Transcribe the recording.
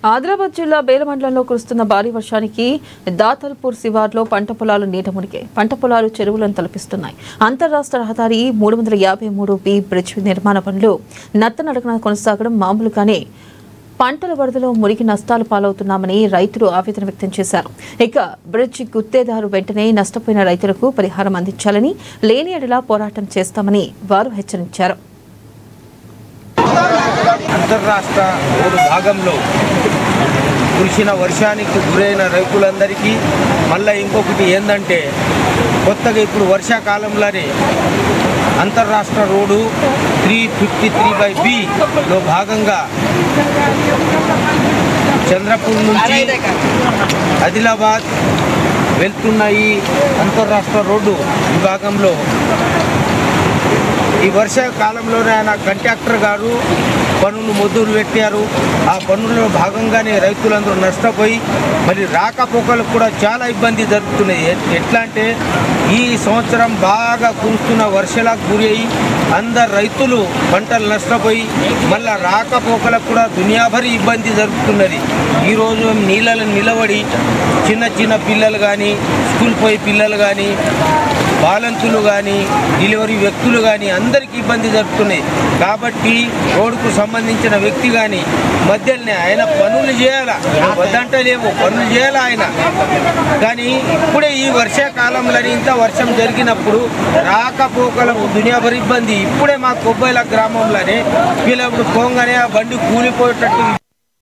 ఆదిలాబాద్ జిల్లా బేల మండలంలో కురుస్తున్న భారీ వర్షానికి దాతల్పూర్ శివార్లో పంట పొలాలు నీట మునిగాయి. పంట పొలాలు చెరువులను తలపిస్తున్నాయి. అంతర్రాష్ట్ర రహదారి 353B బ్రిడ్జ్ నిర్మాణ పనులు నత్తనడకన కొనసాగడం మామూలుగానే పంటల వరదలో మునిగి నష్టాలు పాలవుతున్నామని రైతులు ఆవేదన వ్యక్తం చేశారు. ఇక బ్రిడ్జ్ గుత్తేదారు వెంటనే నష్టపోయిన రైతులకు పరిహారం అందించాలని, లేని ఎడల పోరాటం చేస్తామని వారు హెచ్చరించారు. అంతర్రాష్ట్ర రోడ్డు భాగంలో కురిసిన వర్షానికి గురైన రైతులందరికీ మళ్ళీ ఇంకొకటి ఏంటంటే, కొత్తగా ఇప్పుడు వర్షాకాలంలోనే అంతర్రాష్ట్ర రోడ్డు 353/Bలో భాగంగా చంద్రపూర్ నుంచి ఆదిలాబాద్ వెళ్తున్న ఈ అంతర్రాష్ట్ర రోడ్డు విభాగంలో ఈ వర్షాకాలంలోనే ఆయన కాంట్రాక్టర్ గారు పనులు మొదలు పెట్టారు. ఆ పనుల్లో భాగంగానే రైతులందరూ నష్టపోయి మరి రాకపోకలకు కూడా చాలా ఇబ్బంది జరుగుతున్నాయి. ఎట్లా అంటే ఈ సంవత్సరం బాగా కురుస్తున్న వర్షాలకు గురి అయ్యి అందరు రైతులు పంటలు నష్టపోయి మళ్ళీ రాకపోకలకు కూడా దునియాభరి ఇబ్బంది జరుగుతున్నది. ఈరోజు నీళ్ళలో నిలబడి చిన్న చిన్న పిల్లలు కానీ, స్కూల్ పోయి పిల్లలు కానీ, బాలంతులు కానీ, డెలివరీ వ్యక్తులు కానీ అందరికీ ఇబ్బంది జరుగుతున్నాయి. కాబట్టి రోడ్డుకు సంబంధించిన వ్యక్తి కానీ మధ్యలోనే ఆయన పనులు చేయాలా, వద్దంటలేము, పనులు చేయాలా ఆయన. కానీ ఇప్పుడే ఈ వర్షాకాలంలో ఇంత వర్షం జరిగినప్పుడు రాకపోకలకు దునియాభరి ఇబ్బంది. ఇప్పుడే మా కొబ్బైల గ్రామంలోనే వీళ్ళప్పుడు పోగానే ఆ బండి కూలిపోయేటట్టు